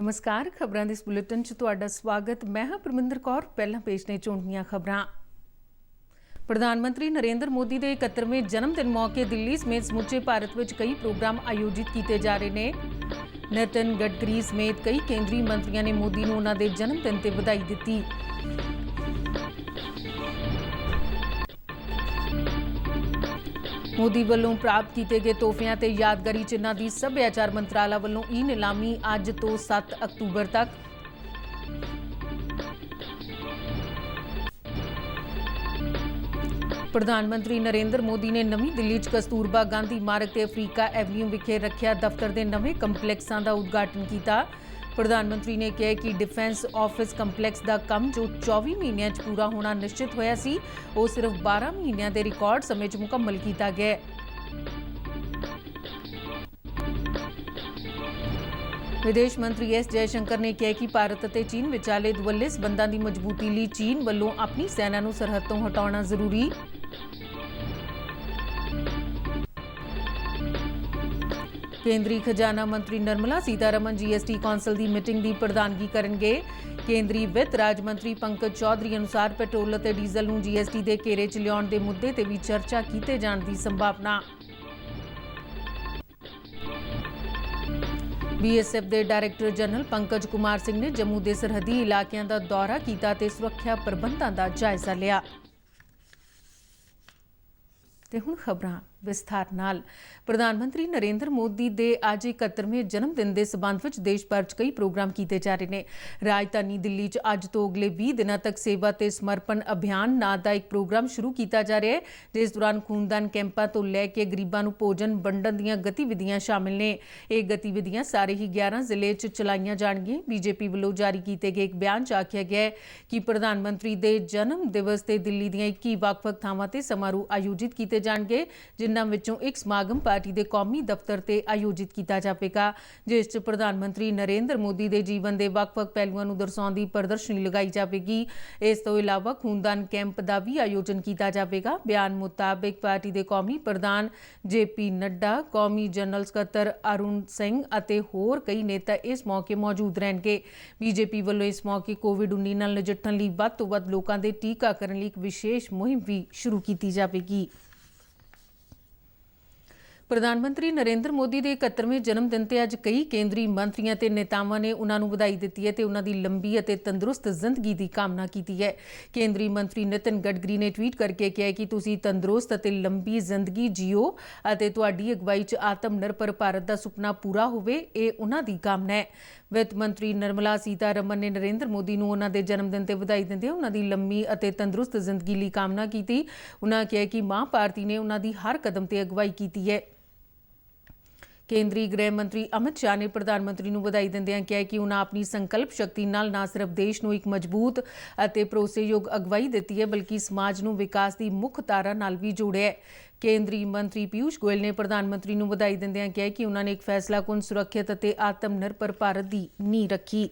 नमस्कार। खबरां दे इस बुलेटिन च तुहाडा स्वागत। मैं हां परमिंदर कौर। पहलां पेश ने चोण दीआं खबरां। प्रधानमंत्री नरेंद्र मोदी के 71वें जन्मदिन मौके दिल्ली समेत समूचे भारत में कई प्रोग्राम आयोजित किए जा रहे हैं। नितिन गडकरी समेत कई केंद्रीय मंत्रियों ने मोदी को उन्होंने जन्मदिन पर बधाई दी। मोदी वालों प्राप्त किए गए तोहफियां ते यादगारी चिन्हां की सभ्याचार मंत्रालय वालों ई नीलामी अज तो 7 अक्तूबर तक। प्रधानमंत्री नरेंद्र मोदी ने नवी दिल्ली च कस्तूरबा गांधी मार्ग ते अफ्रीका एवेन्यू विखे रखिया दफ्तर के नवे कंपलैक्सां का उद्घाटन किया। प्रधानमंत्री ने कहा कि डिफेंस ऑफिस कंपलैक्स का काम जो 24 महीनों च पूरा होना निश्चित होया सी, वो सिर्फ 12 महीनों के रिकॉर्ड समय च मुकम्मल किया गया। विदेश मंत्री एस जयशंकर ने कहा कि भारत और चीन विचाले दुवल्ले संबंधों की मजबूती लिए चीन वालों अपनी सेना को सरहद तो हटाना जरूरी। केंद्रीय खजाना मंत्री निर्मला सीतारमण जीएसटी कौंसल की मीटिंग की प्रधानगी करेंगे। केंद्रीय वित्त राज मंत्री पंकज चौधरी अनुसार पेट्रोल और डीजल को जीएसटी के घेरे च लियाउण के मुद्दे ते भी चर्चा किए जाने की संभावना। बीएसएफ के डायरैक्टर जनरल पंकज कुमार सिंह ने जम्मू के सरहदी इलाकों का दौरा किया ते सुरक्षा प्रबंधों का जायजा लिया। ते हुण खबरां विस्तार नाल। प्रधानमंत्री नरेंद्र मोदी के अज 71वें जन्मदिन के संबंध में देश भर च कई प्रोग्राम किए जा रहे हैं। राजधानी दिल्ली च अज तो अगले 20 दिनों तक सेवा ते समर्पण अभियान नां का एक प्रोग्राम शुरू किया जा रहा है, जिस दौरान खूनदान कैंपों तो लैके गरीबों को भोजन वंडण दीआं गतिविधियां शामिल ने। ये गतिविधियां सारे ही 11 जिले च चलाईयां जाणगीआं। बीजेपी वालों जारी किए गए एक बयान च आखिया गया है कि प्रधानमंत्री के जन्म दिवस ते दिल्ली दीआं 21 ਵੱਖ-ਵੱਖ ਥਾਵਾਂ ते समारोह आयोजित किए जाएंगे, जिन्हां विचों एक समागम पार्टी के कौमी दफ्तर ते आयोजित किया जाएगा, जिस च प्रधानमंत्री नरेंद्र मोदी के जीवन के ਵੱਖ-ਵੱਖ पहलुओं को दर्शाउण दी प्रदर्शनी लगाई जाएगी। इस तो इलावा खूनदान कैंप का भी आयोजन किया जाएगा। बयान मुताबिक पार्टी के कौमी प्रधान JP नड्डा, कौमी जनरल सकत्तर अरुण सिंह और होर कई नेता इस मौके मौजूद रहेंगे। बीजेपी वालों इस मौके कोविड-19 नाल नजिठण लई वध तो वध लोकां दे टीकाकरण लई एक विशेष मुहिम भी शुरू की जाएगी। प्रधानमंत्री नरेंद्र मोदी के 71वें जन्मदिन ते अज कई केंद्रीय मंत्रियों ते नेतावां ने उन्होंने बधाई दी है ते उन्हां दी लंबी और तंदुरुस्त जिंदगी की कामना की है। केंद्रीय मंत्री नितिन गडकरी ने ट्वीट करके कहा कि तुसीं तंदुरुस्त और लंबी जिंदगी जियो और तुहाडी अगवाई च आत्मनिर्भर भारत का सुपना पूरा होवे, ये उन्हां दी कामना है। वित्त मंत्री निर्मला सीतारमण ने नरेंद्र मोदी को उन्हां दे जन्मदिन ते बधाई दिंदे उन्हां दी लंबी और तंदुरुस्त जिंदगी लई कामना की। उन्हां कहा कि मां भारती ने उन्हां दी हर कदम ते अगवाई की है। केंद्रीय गृह मंत्री अमित शाह ने प्रधानमंत्री को बधाई दिंदियां कहा कि उन्होंने अपनी संकल्प शक्ति नाल ना सिर्फ देश को एक मजबूत और भरोसेयोग अगवाई दी है, बल्कि समाज को विकास की मुख्य धारा नाल भी जोड़िया है। केंद्रीय मंत्री पीयूष गोयल ने प्रधानमंत्री को बधाई दिंदियां कहा कि उन्होंने एक फैसलाकुन सुरक्षित और आत्मनिर्भर भारत की नींह रखी।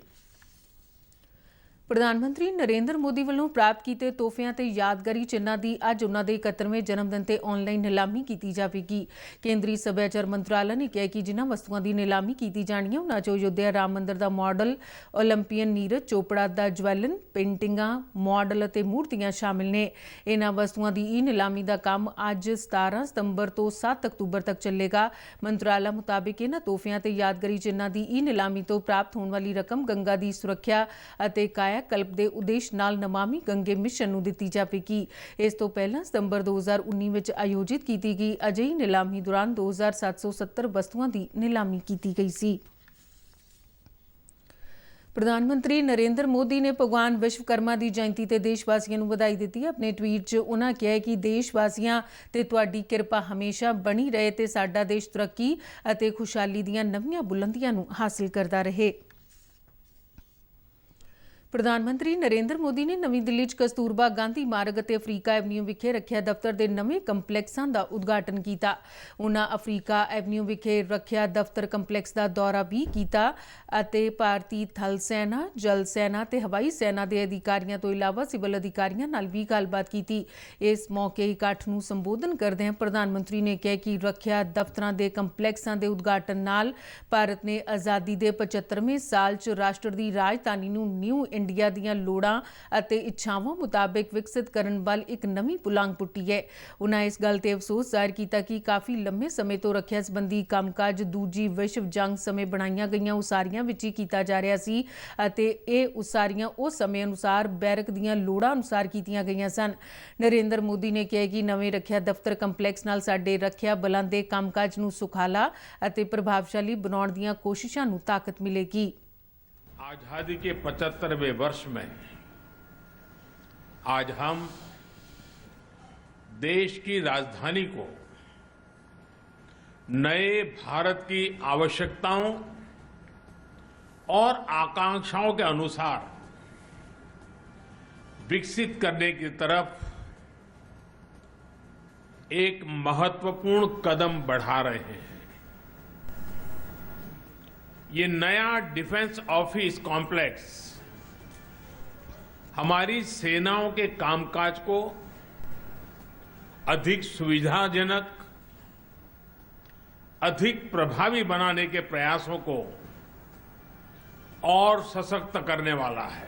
प्रधानमंत्री नरेंद्र मोदी वालों प्राप्त किए तोहफियां ते यादगारी चिन्हां की अज उन्होंने 71वें जन्मदिन ते ऑनलाइन नीलामी की जाएगी। केंद्रीय सभ्याचार मंत्रालय ने कहा कि जिन्हां वस्तुओं की नीलामी की जानी है उन्हां चों अयोध्या राम मंदिर का मॉडल, ओलंपीयन नीरज चोपड़ा का ज्वैलन, पेंटिंगां, मॉडल और मूर्तियां शामिल ने। इन्हां वस्तुओं की ई नीलामी का काम अज 17 सितंबर तो 7 अक्तूबर तक चलेगा। मंत्रालय मुताबिक इन्हां तोहफियां ते यादगारी चिन्हां की ई नीलामी तो प्राप्त होने वाली रकम गंगा की सुरक्षा और काया कल्प के उद्देश्य नाल नमामि गंगे मिशन नूं दित्ती जाएगी। इस तो पहला सितंबर 2019 में आयोजित की गई अजिही नीलामी दौरान 2770 वस्तुओं की नीलामी की गई सी। प्रधानमंत्री नरेंद्र मोदी ने भगवान विश्वकर्मा की जयंती ते देशवासियों को बधाई दी है। अपने ट्वीट च उन्होंने कहा कि देशवासियों ते तुहाडी किरपा हमेशा बनी रहे ते साडा देश तरक्की और खुशहाली दीआं नवीआं बुलंदियां नूं हासिल करता रहे। ਪ੍ਰਧਾਨ ਮੰਤਰੀ ਨਰਿੰਦਰ ਮੋਦੀ ਨੇ ਨਵੀਂ ਦਿੱਲੀ 'ਚ ਕਸਤੂਰਬਾ ਗਾਂਧੀ ਮਾਰਗ ਅਤੇ ਅਫਰੀਕਾ ਐਵਨਿਊ ਵਿਖੇ ਰੱਖਿਆ ਦਫ਼ਤਰ ਦੇ ਨਵੇਂ ਕੰਪਲੈਕਸਾਂ ਦਾ ਉਦਘਾਟਨ ਕੀਤਾ। ਉਨ੍ਹਾਂ ਅਫਰੀਕਾ ਐਵਨਿਊ ਵਿਖੇ ਰੱਖਿਆ ਦਫ਼ਤਰ ਕੰਪਲੈਕਸ ਦਾ ਦੌਰਾ ਵੀ ਕੀਤਾ ਅਤੇ ਭਾਰਤੀ ਥਲ ਸੈਨਾ, ਜਲ ਸੈਨਾ ਤੇ ਹਵਾਈ ਸੈਨਾ ਦੇ ਅਧਿਕਾਰੀਆਂ ਤੋਂ ਇਲਾਵਾ ਸਿਵਲ ਅਧਿਕਾਰੀਆਂ ਨਾਲ ਵੀ ਗੱਲਬਾਤ ਕੀਤੀ। ਇਸ ਮੌਕੇ ਇਕੱਠ ਨੂੰ ਸੰਬੋਧਨ ਕਰਦਿਆਂ ਪ੍ਰਧਾਨ ਮੰਤਰੀ ਨੇ ਕਿਹਾ ਕਿ ਰੱਖਿਆ ਦਫ਼ਤਰਾਂ ਦੇ ਕੰਪਲੈਕਸਾਂ ਦੇ ਉਦਘਾਟਨ ਨਾਲ ਭਾਰਤ ਨੇ ਆਜ਼ਾਦੀ ਦੇ 75ਵੇਂ ਸਾਲ 'ਚ ਰਾਸ਼ਟਰ ਦੀ ਰਾਜਧਾਨੀ ਨੂੰ ਨਿਊ ਇੰਡੀਆ ਦੀਆਂ ਲੋੜਾਂ ਅਤੇ ਇੱਛਾਵਾਂ ਮੁਤਾਬਿਕ ਵਿਕਸਿਤ ਕਰਨ ਵੱਲ ਇੱਕ ਨਵੀਂ ਪੁਲਾਂਘ ਪੁੱਟੀ ਹੈ। ਉਨ੍ਹਾਂ ਇਸ ਗੱਲ ਤੇ ਅਫਸੋਸ ਜ਼ਾਹਿਰ ਕੀਤਾ ਕਿ ਕਾਫੀ ਲੰਮੇ ਸਮੇਂ ਤੋਂ ਰੱਖਿਆ ਸੰਬੰਧੀ ਕੰਮਕਾਜ ਦੂਜੀ ਵਿਸ਼ਵ ਜੰਗ ਸਮੇਂ ਬਣਾਈਆਂ ਗਈਆਂ ਉਸਾਰੀਆਂ ਵਿੱਚ ਹੀ ਕੀਤਾ ਜਾ ਰਿਹਾ ਸੀ ਅਤੇ ਇਹ ਉਸਾਰੀਆਂ ਉਸ ਸਮੇਂ ਅਨੁਸਾਰ ਬੈਰਕ ਦੀਆਂ ਲੋੜਾਂ ਅਨੁਸਾਰ ਕੀਤੀਆਂ ਗਈਆਂ ਸਨ। ਨਰਿੰਦਰ ਮੋਦੀ ਨੇ ਕਿਹਾ ਕਿ ਨਵੇਂ ਰੱਖਿਆ ਦਫ਼ਤਰ ਕੰਪਲੈਕਸ ਨਾਲ ਸਾਡੇ ਰੱਖਿਆ ਬਲਾਂ ਦੇ ਕੰਮਕਾਜ ਨੂੰ ਸੁਖਾਲਾ ਅਤੇ ਪ੍ਰਭਾਵਸ਼ਾਲੀ ਬਣਾਉਣ ਦੀਆਂ ਕੋਸ਼ਿਸ਼ਾਂ ਨੂੰ ਤਾਕਤ ਮਿਲੇਗੀ। आजादी के 75वें वर्ष में आज हम देश की राजधानी को नए भारत की आवश्यकताओं और आकांक्षाओं के अनुसार विकसित करने की तरफ एक महत्वपूर्ण कदम बढ़ा रहे हैं। ये नया डिफेंस ऑफिस कॉम्प्लेक्स हमारी सेनाओं के कामकाज को अधिक सुविधाजनक, अधिक प्रभावी बनाने के प्रयासों को और सशक्त करने वाला है।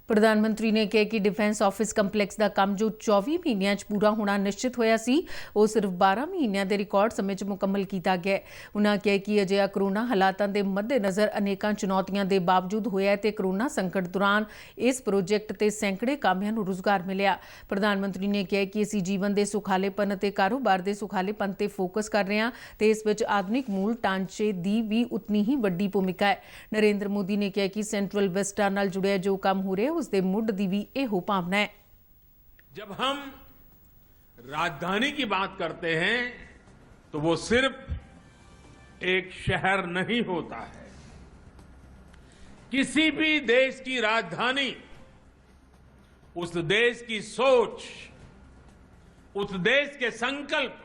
ਪ੍ਰਧਾਨ ਮੰਤਰੀ ਨੇ ਕਿਹਾ ਕਿ ਡਿਫੈਂਸ ਆਫਿਸ ਕੰਪਲੈਕਸ ਦਾ ਕੰਮ ਜੋ 24 ਮਹੀਨਿਆਂ 'ਚ ਪੂਰਾ ਹੋਣਾ ਨਿਸ਼ਚਿਤ ਹੋਇਆ ਸੀ ਉਹ ਸਿਰਫ 12 ਮਹੀਨਿਆਂ ਦੇ ਰਿਕਾਰਡ ਸਮੇਂ 'ਚ ਮੁਕੰਮਲ ਕੀਤਾ ਗਿਆ। ਉਨ੍ਹਾਂ ਕਿਹਾ ਕਿ ਅਜਿਹਾ ਕਰੋਨਾ ਹਾਲਾਤਾਂ ਦੇ ਮੱਦੇਨਜ਼ਰ ਅਨੇਕਾਂ ਚੁਣੌਤੀਆਂ ਦੇ ਬਾਵਜੂਦ ਹੋਇਆ ਤੇ ਕਰੋਨਾ ਸੰਕਟ ਦੌਰਾਨ ਇਸ ਪ੍ਰੋਜੈਕਟ ਤੇ ਸੈਂਕੜੇ ਕਾਮਿਆਂ ਨੂੰ ਰੁਜ਼ਗਾਰ ਮਿਲਿਆ। ਪ੍ਰਧਾਨ ਮੰਤਰੀ ਨੇ ਕਿਹਾ ਕਿ ਅਸੀਂ ਜੀਵਨ ਦੇ ਸੁਖਾਲੇਪਨ ਅਤੇ ਕਾਰੋਬਾਰ ਦੇ ਸੁਖਾਲੇਪਨ ਤੇ ਫੋਕਸ ਕਰ ਰਹੇ ਹਾਂ ਤੇ ਇਸ ਵਿੱਚ ਆਧੁਨਿਕ ਮੂਲ ਢਾਂਚੇ ਦੀ ਵੀ ਉਤਨੀ ਹੀ ਵੱਡੀ ਭੂਮਿਕਾ ਹੈ। ਨਰਿੰਦਰ ਮੋਦੀ ਨੇ ਕਿਹਾ ਕਿ ਸੈਂਟਰਲ ਵਿਸਟਾ ਨਾਲ ਜੁੜਿਆ ਜੋ ਕੰਮ ਹੋ ਰਿਹਾ उसके मुड दी भी एहो भावना है। जब हम राजधानी की बात करते हैं तो वो सिर्फ एक शहर नहीं होता है। किसी भी देश की राजधानी उस देश की सोच, उस देश के संकल्प,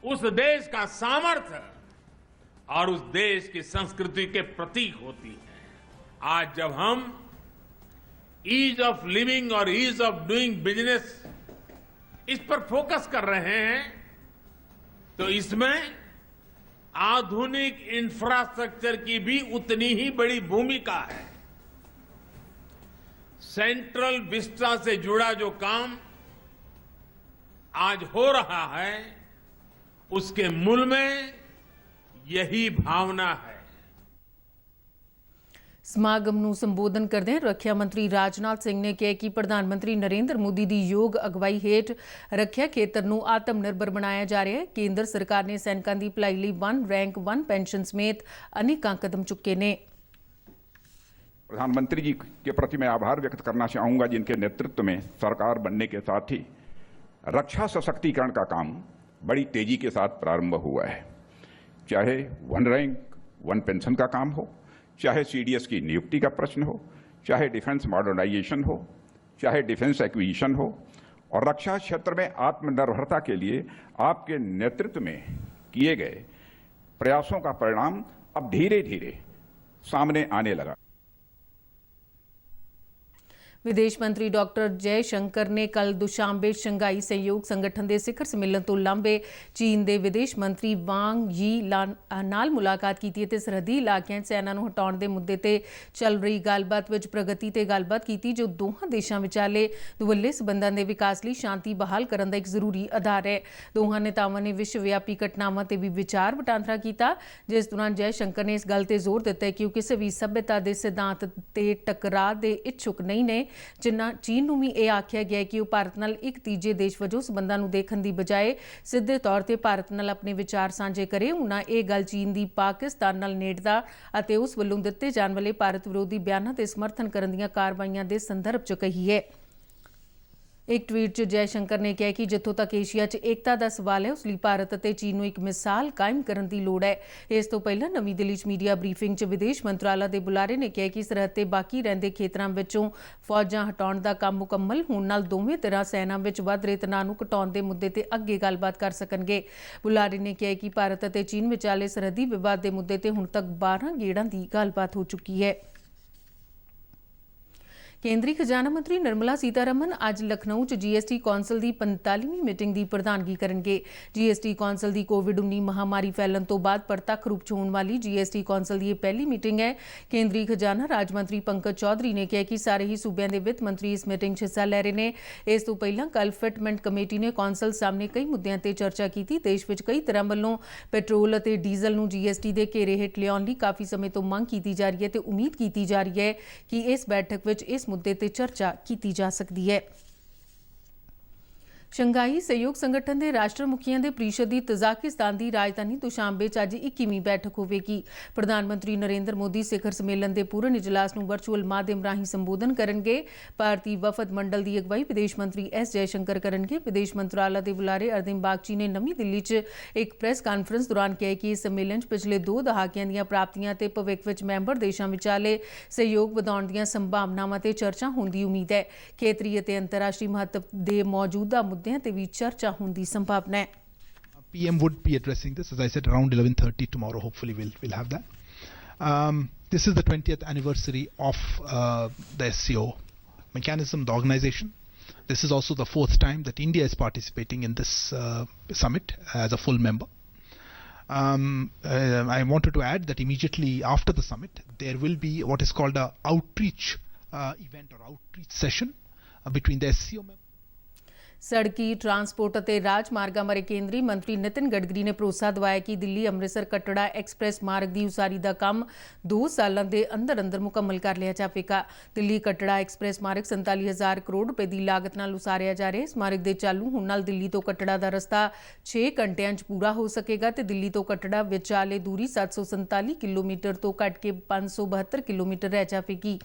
उस देश का सामर्थ्य और उस देश की संस्कृति के प्रतीक होती है। आज जब हम ईज ऑफ लिविंग और ईज ऑफ डूइंग बिजनेस इस पर फोकस कर रहे हैं तो इसमें आधुनिक इंफ्रास्ट्रक्चर की भी उतनी ही बड़ी भूमिका है। सेंट्रल विस्टा से जुड़ा जो काम आज हो रहा है उसके मूल में यही भावना है। ਸਮਾਗਮ ਨੂੰ ਸੰਬੋਧਨ ਕਰਦਿਆਂ ਰੱਖਿਆ ਮੰਤਰੀ ਰਾਜਨਾਥ ਸਿੰਘ ਨੇ ਕਿਹਾ ਕਿ ਪ੍ਰਧਾਨ ਮੰਤਰੀ ਨਰਿੰਦਰ ਮੋਦੀ ਦੀ ਯੋਗ ਅਗਵਾਈ ਹੇਠ ਰੱਖਿਆ ਖੇਤਰ ਨੂੰ ਆਤਮ ਨਿਰਭਰ ਬਣਾਇਆ ਜਾ ਰਿਹਾ ਹੈ। ਕੇਂਦਰ ਸਰਕਾਰ ਨੇ ਸੈਨਿਕਾਂ ਦੀ ਭਲਾਈ ਲਈ 1 ਰੈਂਕ 1 पेंशन समेत अनेकों कदम चुके ने। प्रधानमंत्री जी के प्रति मैं आभार व्यक्त करना चाहूंगा जिनके नेतृत्व में सरकार बनने के साथ ही रक्षा सशक्तिकरण का काम बड़ी तेजी के साथ प्रारंभ हुआ है। चाहे 1 रैंक 1 पेंशन का काम हो, चाहे सीडीएस की नियुक्ति का प्रश्न हो, चाहे डिफेंस मॉडर्नाइजेशन हो, चाहे डिफेंस एक्विजिशन हो और रक्षा क्षेत्र में आत्मनिर्भरता के लिए आपके नेतृत्व में किए गए प्रयासों का परिणाम अब धीरे धीरे सामने आने लगा। विदेश मंत्री डॉक्टर जयशंकर ने कल दुशांबे शंघाई सहयोग संगठन के सिखर सम्मेलन तो लांबे चीन के विदेश मंत्री वांग यी नाल मुलाकात की ते सरहदी इलाकों सैना नूं हटाउण दे मुद्दे ते चल रही गलबात विच प्रगति ते गलबात की जो दोहां देशां विचाले दुवल्ले संबंधां दे विकास लई शांति बहाल करन दा एक जरूरी आधार है। दोहां नेतावां ने विश्वव्यापी घटनावां ते भी विचार वटांदरा कीता जिस दौरान जयशंकर ने इस गल ते जोर दिता कि किसी भी सभ्यता के सिद्धांत ते टकराव के इच्छुक नहीं ने। जिन्ना चीन नूं भी यह आख्या गया कि वह भारत नाल एक तीजे देश वजों संबंधां नूं देखण दी बजाए सिद्धे तौर ते भारत नाल अपने विचार साझे करे। उन्हां यह गल चीन दी पाकिस्तान नाल नेड़ता अते उस वल्लों दित्ते जाण वाले भारत विरोधी बयानां ते समर्थन करन दीआं कार्रवाईआं दे संदर्भ च कही है। ਇੱਕ ਟਵੀਟ 'ਚ ਜੈਸ਼ੰਕਰ ਨੇ ਕਿਹਾ ਕਿ ਜਿੱਥੋਂ ਤੱਕ ਏਸ਼ੀਆ 'ਚ ਏਕਤਾ ਦਾ ਸਵਾਲ ਹੈ ਉਸ ਲਈ ਭਾਰਤ ਅਤੇ ਚੀਨ ਨੂੰ ਇੱਕ ਮਿਸਾਲ ਕਾਇਮ ਕਰਨ ਦੀ ਲੋੜ ਹੈ। ਇਸ ਤੋਂ ਪਹਿਲਾਂ ਨਵੀਂ ਦਿੱਲੀ 'ਚ ਮੀਡੀਆ ਬਰੀਫਿੰਗ 'ਚ ਵਿਦੇਸ਼ ਮੰਤਰਾਲਾ ਦੇ ਬੁਲਾਰੇ ਨੇ ਕਿਹਾ ਕਿ ਸਰਹੱਦ ਤੇ ਬਾਕੀ ਰਹਿੰਦੇ ਖੇਤਰਾਂ ਵਿੱਚੋਂ ਫੌਜਾਂ ਹਟਾਉਣ ਦਾ ਕੰਮ ਮੁਕੰਮਲ ਹੋਣ ਨਾਲ ਦੋਵੇਂ ਧਿਰਾਂ ਸੈਨਾ ਵਿੱਚ ਵੱਧ ਰਹੇ ਤਣਾਅ ਨੂੰ ਘਟਾਉਣ ਦੇ ਮੁੱਦੇ ਤੇ ਅੱਗੇ ਗੱਲਬਾਤ ਕਰ ਸਕਣਗੇ। ਬੁਲਾਰੇ ਨੇ ਕਿਹਾ ਕਿ ਭਾਰਤ ਅਤੇ ਚੀਨ ਵਿਚਾਲੇ ਸਰਹੱਦੀ ਵਿਵਾਦ ਦੇ ਮੁੱਦੇ ਤੇ ਹੁਣ ਤੱਕ 12 ਗੇੜਾਂ ਦੀ ਗੱਲਬਾਤ ਹੋ ਚੁੱਕੀ ਹੈ। ਕੇਂਦਰੀ ਖਜ਼ਾਨਾ ਮੰਤਰੀ ਨਿਰਮਲਾ ਸੀਤਾਰਮਨ ਅੱਜ ਲਖਨਊ 'ਚ GST ਕੌਂਸਲ ਦੀ 45ਵੀਂ ਮੀਟਿੰਗ ਦੀ ਪ੍ਰਧਾਨਗੀ ਕਰਨਗੇ। GST ਕੌਂਸਲ ਦੀ ਕੋਵਿਡ-19 ਮਹਾਮਾਰੀ ਫੈਲਣ ਤੋਂ ਬਾਅਦ ਪ੍ਰਤੱਖ ਰੂਪ 'ਚ ਹੋਣ ਵਾਲੀ GST ਕੌਂਸਲ ਦੀ ਇਹ ਪਹਿਲੀ ਮੀਟਿੰਗ ਹੈ। ਕੇਂਦਰੀ ਖਜ਼ਾਨਾ ਰਾਜ ਮੰਤਰੀ ਪੰਕਜ ਚੌਧਰੀ ਨੇ ਕਿਹਾ ਕਿ ਸਾਰੇ ਹੀ ਸੂਬਿਆਂ ਦੇ ਵਿੱਤ ਮੰਤਰੀ ਇਸ ਮੀਟਿੰਗ 'ਚ ਹਿੱਸਾ ਲੈ ਰਹੇ ਨੇ। ਇਸ ਤੋਂ ਪਹਿਲਾਂ ਕੱਲ੍ਹ ਫਿਟਮੈਂਟ ਕਮੇਟੀ ਨੇ ਕੌਂਸਲ ਸਾਹਮਣੇ ਕਈ ਮੁੱਦਿਆਂ ਤੇ ਚਰਚਾ ਕੀਤੀ। ਦੇਸ਼ ਵਿੱਚ ਕਈ ਤਰ੍ਹਾਂ ਵੱਲੋਂ ਪੈਟਰੋਲ ਅਤੇ ਡੀਜ਼ਲ ਨੂੰ GST ਦੇ ਘੇਰੇ ਹੇਠ ਲਿਆਉਣ ਲਈ ਕਾਫੀ ਸਮੇਂ ਤੋਂ ਮੰਗ ਕੀਤੀ ਜਾ ਰਹੀ ਹੈ ਤੇ ਉਮੀਦ ਕੀਤੀ ਜਾ ਰਹੀ ਹੈ ਕਿ ਇਸ ਬੈਠਕ ਵਿੱਚ ਇਸ ਮੁੱਦੇ ਤੇ ਚਰਚਾ ਕੀਤੀ ਜਾ ਸਕਦੀ ਹੈ। ਸ਼ੰਘਾਈ ਸਹਿਯੋਗ ਸੰਗਠਨ ਦੇ ਰਾਸ਼ਟਰ ਮੁਖੀਆਂ ਦੇ ਪ੍ਰੀਸ਼ਦ ਦੀ ਤਜ਼ਾਕਿਸਤਾਨ ਦੀ ਰਾਜਧਾਨੀ ਦੁਸ਼ਾਂਬੇ 'ਚ ਅੱਜ 21ਵੀਂ ਬੈਠਕ ਹੋਵੇਗੀ। ਪ੍ਰਧਾਨ ਮੰਤਰੀ ਨਰਿੰਦਰ ਮੋਦੀ ਸਿਖਰ ਸੰਮੇਲਨ ਦੇ ਪੂਰਨ ਇਜਲਾਸ ਨੂੰ ਵਰਚੁਅਲ ਮਾਧਿਅਮ ਰਾਹੀਂ ਸੰਬੋਧਨ ਕਰਨਗੇ। ਭਾਰਤੀ ਵਫਦ ਮੰਡਲ ਦੀ ਅਗਵਾਈ ਵਿਦੇਸ਼ ਮੰਤਰੀ S ਜੈਸ਼ੰਕਰ ਕਰਨਗੇ। ਵਿਦੇਸ਼ ਮੰਤਰਾਲਾ ਦੇ ਬੁਲਾਰੇ ਅਰਦਿਮ ਬਾਗਚੀ ਨੇ ਨਵੀਂ ਦਿੱਲੀ 'ਚ ਇੱਕ ਪ੍ਰੈਸ ਕਾਨਫਰੰਸ ਦੌਰਾਨ ਕਿਹਾ ਕਿ ਇਸ ਸੰਮੇਲਨ 'ਚ ਪਿਛਲੇ 2 ਦਹਾਕਿਆਂ ਦੀਆਂ ਪ੍ਰਾਪਤੀਆਂ ਤੇ ਭਵਿੱਖ ਵਿੱਚ ਮੈਂਬਰ ਦੇਸ਼ਾਂ ਵਿਚਾਲੇ ਸਹਿਯੋਗ ਵਧਾਉਣ ਦੀਆਂ ਸੰਭਾਵਨਾਵਾਂ ਤੇ ਚਰਚਾ ਹੋਣ ਦੀ ਉਮੀਦ ਹੈ। ਖੇਤਰੀ ਅਤੇ ਅੰਤਰਰਾਸ਼ਟਰੀ ਮਹੱਤਵ ਦੇ ਮੌਜੂਦਾ ਮੁੱਦਿਆਂ ਤੇ ਵੀ ਚਰਚਾ ਹੋਣ ਦੀ ਸੰਭਾਵਨਾ ਹੈ। PM would be addressing this, as I said, around 11:30 tomorrow. Hopefully, we'll have that. This is the 20th anniversary of the SCO mechanism, the organization. This is also the 4th time that India is participating in this summit as a full member. I wanted to add that immediately after the summit, there will be what is called a outreach event or outreach session between the SCO members. ਸੜਕੀ transport ਅਤੇ ਰਾਜਮਾਰਗਾਂ ਬਾਰੇ ਕੇਂਦਰੀ ਮੰਤਰੀ ਨਿਤਿਨ ਗਡਕਰੀ ਨੇ ਭਰੋਸਾ ਦਿਵਾਇਆ ਕਿ Delhi Amritsar Katra express ਮਾਰਗ ਦੀ ਉਸਾਰੀ ਦਾ ਕੰਮ 2 ਸਾਲਾਂ ਦੇ ਅੰਦਰ ਮੁਕੰਮਲ ਕਰ ਲਿਆ ਜਾਵੇਗਾ। ਦਿੱਲੀ ਕਟੜਾ ਐਕਸਪ੍ਰੈਸ ਮਾਰਗ 47,000 ਕਰੋੜ ਰੁਪਏ ਦੀ ਲਾਗਤ ਨਾਲ ਉਸਾਰਿਆ ਜਾ ਰਿਹਾ ਹੈ। ਇਸ ਮਾਰਗ ਦੇ ਚਾਲੂ ਹੋਣ ਨਾਲ ਦਿੱਲੀ ਤੋਂ ਕਟੜਾ ਦਾ ਰਸਤਾ 6 ਘੰਟਿਆਂ 'ਚ ਪੂਰਾ ਹੋ ਸਕੇਗਾ ਤੇ ਦਿੱਲੀ ਤੋਂ ਕਟੜਾ ਵਿਚਾਲੇ ਦੂਰੀ 747 ਕਿਲੋਮੀਟਰ ਤੋਂ ਘੱਟ ਕੇ 572 ਕਿਲੋਮੀਟਰ ਰਹਿ ਜਾਵੇਗੀ।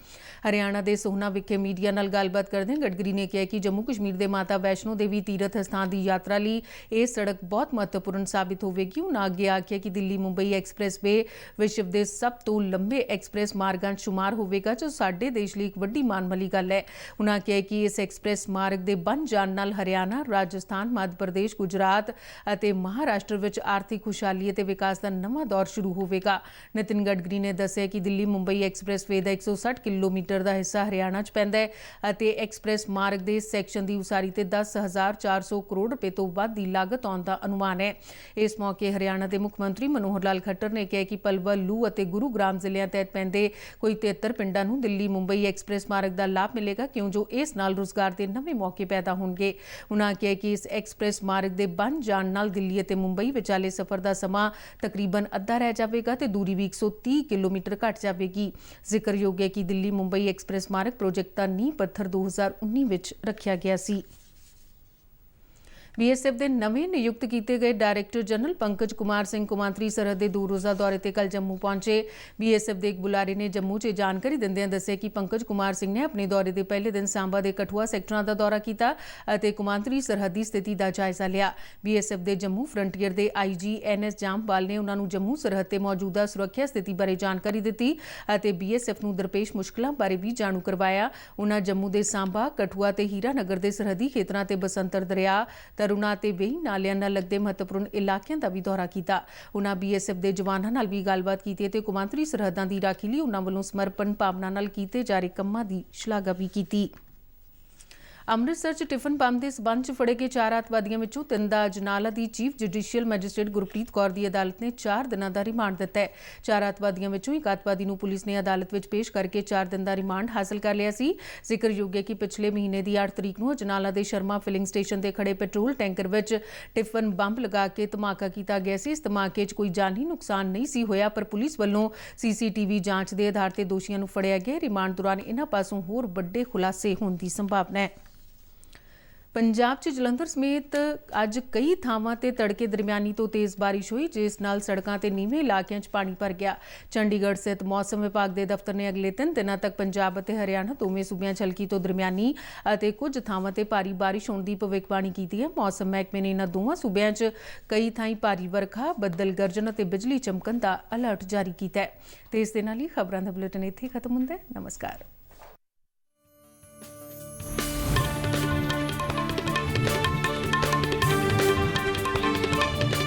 ਹਰਿਆਣਾ ਦੇ ਸੋਹਨਾ ਵਿਖੇ ਮੀਡੀਆ ਨਾਲ ਗੱਲਬਾਤ ਕਰਦਿਆਂ ਗਡਕਰੀ ਨੇ ਕਿਹਾ ਕਿ ਜੰਮੂ ਕਸ਼ਮੀਰ ਦੇ ਮਾਤਾ ਵੈਸ਼ਨੋ ਦੇਵੀ ਤੀਰਥ ਸਥਾਨ ਦੀ ਯਾਤਰਾ ਲਈ ਇਹ ਸੜਕ ਬਹੁਤ ਮਹੱਤਵਪੂਰਨ ਸਾਬਿਤ ਹੋਵੇਗੀ। ਉਹਨਾਂ ਅੱਗੇ ਆਖਿਆ ਕਿ ਦਿੱਲੀ ਮੁੰਬਈ ਐਕਸਪ੍ਰੈਸਵੇ ਵਿਸ਼ਵ ਦੇ ਸਭ ਤੋਂ ਲੰਬੇ ਐਕਸਪ੍ਰੈਸ ਮਾਰਗਾਂ 'ਚ ਸ਼ੁਮਾਰ ਹੋਵੇਗਾ ਜੋ ਸਾਡੇ ਦੇਸ਼ ਲਈ ਇੱਕ ਵੱਡੀ ਮਾਣ ਵਾਲੀ ਗੱਲ ਹੈ। ਉਹਨਾਂ ਕਿਹਾ ਕਿ ਇਸ ਐਕਸਪ੍ਰੈਸ ਮਾਰਗ ਦੇ ਬਣ ਜਾਣ ਨਾਲ ਹਰਿਆਣਾ, ਰਾਜਸਥਾਨ, ਮੱਧ ਪ੍ਰਦੇਸ਼, ਗੁਜਰਾਤ ਅਤੇ ਮਹਾਰਾਸ਼ਟਰ ਵਿੱਚ ਆਰਥਿਕ ਖੁਸ਼ਹਾਲੀ ਅਤੇ ਵਿਕਾਸ ਦਾ ਨਵਾਂ ਦੌਰ ਸ਼ੁਰੂ ਹੋਵੇਗਾ। ਨਿਤਿਨ ਗਡਕਰੀ ਨੇ ਦੱਸਿਆ ਕਿ ਦਿੱਲੀ ਮੁੰਬਈ ਐਕਸਪ੍ਰੈਸਵੇ ਦਾ 160 ਕਿਲੋਮੀਟਰ ਦਾ ਹਿੱਸਾ ਹਰਿਆਣਾ 'ਚ ਪੈਂਦਾ ਹੈ ਅਤੇ ਐਕਸਪ੍ਰੈਸ ਮਾਰਗ ਦੇ ਸੈਕਸ਼ਨ ਦੀ ਉਸਾਰੀ ਤੇ 10,400 ਕਰੋੜ ਰੁਪਏ ਤੋਂ ਵੱਧ ਦੀ ਲਾਗਤ ਆਉਣ ਦਾ ਅਨੁਮਾਨ ਹੈ। ਇਸ ਮੌਕੇ ਹਰਿਆਣਾ ਦੇ ਮੁੱਖ ਮੰਤਰੀ ਮਨੋਹਰ ਲਾਲ ਖੱਟਰ ਨੇ ਕਿਹਾ ਕਿ ਪਲਵਲ, ਲੂ ਅਤੇ ਗੁਰੂਗ੍ਰਾਮ ਜ਼ਿਲ੍ਹਿਆਂ ਤਹਿਤ ਪੈਂਦੇ ਕੋਈ 73 ਪਿੰਡਾਂ ਨੂੰ ਦਿੱਲੀ ਮੁੰਬਈ ਐਕਸਪ੍ਰੈਸ ਮਾਰਗ ਦਾ ਲਾਭ ਮਿਲੇਗਾ ਕਿਉਂ ਜੋ ਇਸ ਨਾਲ ਰੁਜ਼ਗਾਰ ਦੇ ਨਵੇਂ ਮੌਕੇ ਪੈਦਾ ਹੋਣਗੇ। ਉਨ੍ਹਾਂ ਕਿਹਾ ਕਿ ਇਸ ਐਕਸਪ੍ਰੈਸ ਮਾਰਗ ਦੇ ਬਣ ਜਾਣ ਨਾਲ ਦਿੱਲੀ ਅਤੇ ਮੁੰਬਈ ਵਿਚਾਲੇ ਸਫ਼ਰ ਦਾ ਸਮਾਂ ਤਕਰੀਬਨ ਅੱਧਾ ਰਹਿ ਜਾਵੇਗਾ ਤੇ ਦੂਰੀ ਵੀ 130 ਕਿਲੋਮੀਟਰ ਘੱਟ ਜਾਵੇਗੀ। ਜ਼ਿਕਰਯੋਗ ਹੈ ਕਿ ਦਿੱਲੀ ਮੁੰਬਈ ਐਕਸਪ੍ਰੈਸ ਮਾਰਗ ਪ੍ਰੋਜੈਕਟ ਦਾ ਨੀਂਹ ਪੱਥਰ 2019 ਵਿੱਚ ਰੱਖਿਆ ਗਿਆ ਸੀ। BSF ਦੇ ਨਵੇਂ ਨਿਯੁਕਤ ਕੀਤੇ ਗਏ ਡਾਇਰੈਕਟਰ ਜਨਰਲ ਪੰਕਜ ਕੁਮਾਰ ਸਿੰਘ ਕੌਮਾਂਤਰੀ ਸਰਹੱਦ ਦੇ 2 ਰੋਜ਼ਾ ਦੌਰੇ ਤੇ ਕੱਲ੍ਹ ਜੰਮੂ ਪਹੁੰਚੇ। BSF ਦੇ ਇੱਕ ਬੁਲਾਰੇ ਨੇ ਜੰਮੂ 'ਚ ਜਾਣਕਾਰੀ ਦਿੰਦਿਆਂ ਦੱਸਿਆ ਕਿ ਪੰਕਜ ਕੁਮਾਰ ਸਿੰਘ ਨੇ ਆਪਣੇ ਦੌਰੇ ਦੇ ਪਹਿਲੇ ਦਿਨ ਸਾਂਬਾ ਦੇ ਕਠੂਆ ਸੈਕਟਰਾਂ ਦਾ ਦੌਰਾ ਕੀਤਾ ਅਤੇ ਕੌਮਾਂਤਰੀ ਸਰਹੱਦੀ ਸਥਿਤੀ ਦਾ ਜਾਇਜ਼ਾ ਲਿਆ। BSF ਦੇ ਜੰਮੂ ਫਰੰਟੀਅਰ ਦੇ IG NS ਜਾਂਪਾਲ ਨੇ ਉਹਨਾਂ ਨੂੰ ਜੰਮੂ ਸਰਹੱਦ ਤੇ ਮੌਜੂਦਾ ਸੁਰੱਖਿਆ ਸਥਿਤੀ ਬਾਰੇ ਜਾਣਕਾਰੀ ਦਿੱਤੀ ਅਤੇ BSF ਨੂੰ ਦਰਪੇਸ਼ ਮੁਸ਼ਕਲਾਂ ਬਾਰੇ ਵੀ ਜਾਣੂ ਕਰਵਾਇਆ। ਉਹਨਾਂ ਜੰਮੂ ਦੇ ਸਾਂਬਾ, ਕਠੂਆ ਤੇ ਹੀਰਾਨਗਰ ਦੇ ਸਰਹੱਦੀ ਖੇਤਰਾਂ ਤੇ ਬਸੰਤਰ ਦਰਿਆ, ਤਰੁਣਾ ਤੇ ਵੇਈ ਨਾਲਿਆਂ ਨਾਲ ਲੱਗਦੇ ਮਹੱਤਵਪੂਰਨ ਇਲਾਕਿਆਂ ਦਾ ਵੀ ਦੌਰਾ ਕੀਤਾ। ਉਹਨਾਂ BSF ਦੇ ਜਵਾਨਾਂ ਨਾਲ ਵੀ ਗੱਲਬਾਤ ਕੀਤੀ ਤੇ ਕੌਮਾਂਤਰੀ ਸਰਹੱਦਾਂ ਦੀ ਰਾਖੀ ਲਈ ਉਹਨਾਂ ਵੱਲੋਂ ਸਮਰਪਣ ਭਾਵਨਾ ਨਾਲ ਕੀਤੇ ਜਾ ਰਹੇ ਕੰਮਾਂ ਦੀ ਸ਼ਲਾਘਾ ਵੀ ਕੀਤੀ। ਅੰਮ੍ਰਿਤਸਰ 'ਚ ਟਿਫਨ ਬੰਬ ਦੇ ਸਬੰਧ 'ਚ ਫੜੇ ਗਏ 4 ਅੱਤਵਾਦੀਆਂ ਵਿੱਚੋਂ 3 ਦਾ ਅਜਨਾਲਾ ਦੀ chief judicial magistrate Gurpreet Kaur ਦੀ ਅਦਾਲਤ ਨੇ 4 ਦਿਨਾਂ ਦਾ ਰਿਮਾਂਡ ਦਿੱਤਾ ਹੈ। 4 ਅੱਤਵਾਦੀਆਂ ਵਿੱਚੋਂ ਇੱਕ ਅੱਤਵਾਦੀ ਨੂੰ ਪੁਲਿਸ ਨੇ ਅਦਾਲਤ ਵਿੱਚ ਪੇਸ਼ ਕਰਕੇ 4 ਦਿਨ ਦਾ ਰਿਮਾਂਡ ਹਾਸਲ ਕਰ ਲਿਆ ਸੀ। ਜ਼ਿਕਰਯੋਗ ਹੈ ਕਿ ਪਿਛਲੇ ਮਹੀਨੇ ਦੀ 8 ਤਰੀਕ ਨੂੰ ਅਜਨਾਲਾ ਦੇ ਸ਼ਰਮਾ ਫਿਲਿੰਗ ਸਟੇਸ਼ਨ ਤੇ ਖੜੇ ਪੈਟਰੋਲ ਟੈਂਕਰ ਵਿੱਚ ਟਿਫਨ ਬੰਬ ਲਗਾ ਕੇ ਧਮਾਕਾ ਕੀਤਾ ਗਿਆ ਸੀ। ਇਸ ਧਮਾਕੇ 'ਚ ਕੋਈ ਜਾਨੀ ਨੁਕਸਾਨ ਨਹੀਂ ਸੀ ਹੋਇਆ ਪਰ ਪੁਲਿਸ ਵੱਲੋਂ CCTV ਜਾਂਚ ਦੇ ਆਧਾਰ ਤੇ ਦੋਸ਼ੀਆਂ ਨੂੰ ਫੜਿਆ ਗਿਆ। ਰਿਮਾਂਡ ਦੌਰਾਨ ਇਹਨਾਂ ਪਾਸੋਂ ਹੋਰ ਵੱਡੇ ਖੁਲਾਸੇ ਹੋਣ ਦੀ ਸੰਭਾਵਨਾ ਹੈ। ਪੰਜਾਬ 'ਚ ਜਲੰਧਰ ਸਮੇਤ ਅੱਜ ਕਈ ਥਾਵਾਂ ਤੇ ਤੜਕੇ ਦਰਮਿਆਨੀ ਤੋਂ ਤੇਜ਼ ਬਾਰਿਸ਼ ਹੋਈ, ਜਿਸ ਨਾਲ ਸੜਕਾਂ ਤੇ ਨੀਵੇਂ ਇਲਾਕਿਆਂ 'ਚ ਪਾਣੀ ਭਰ ਗਿਆ। ਚੰਡੀਗੜ੍ਹ ਸਥਿਤ ਮੌਸਮ ਵਿਭਾਗ ਦੇ ਦਫ਼ਤਰ ਨੇ ਅਗਲੇ 3 ਦਿਨਾਂ ਤੱਕ ਪੰਜਾਬ ਅਤੇ ਹਰਿਆਣਾ ਦੋਵੇਂ ਸੂਬਿਆਂ 'ਚ ਹਲਕੀ ਤੋਂ ਦਰਮਿਆਨੀ ਅਤੇ ਕੁਝ ਥਾਵਾਂ ਤੇ ਭਾਰੀ ਬਾਰਿਸ਼ ਹੋਣ ਦੀ ਭਵਿੱਖਬਾਣੀ ਕੀਤੀ ਹੈ। ਮੌਸਮ ਮਹਿਕਮੇ ਨੇ ਇਹਨਾਂ ਦੋਵਾਂ ਸੂਬਿਆਂ 'ਚ ਕਈ ਥਾਈਂ ਭਾਰੀ ਵਰਖਾ, ਬੱਦਲ ਗਰਜਣ ਅਤੇ ਬਿਜਲੀ ਚਮਕਣ ਦਾ ਅਲਰਟ ਜਾਰੀ ਕੀਤਾ ਹੈ। ਤੇ ਇਸ ਦੇ ਨਾਲ ਹੀ ਖਬਰਾਂ ਦਾ ਬੁਲੇਟਿਨ ਇੱਥੇ ਖਤਮ ਹੁੰਦਾ ਹੈ। ਨਮਸਕਾਰ।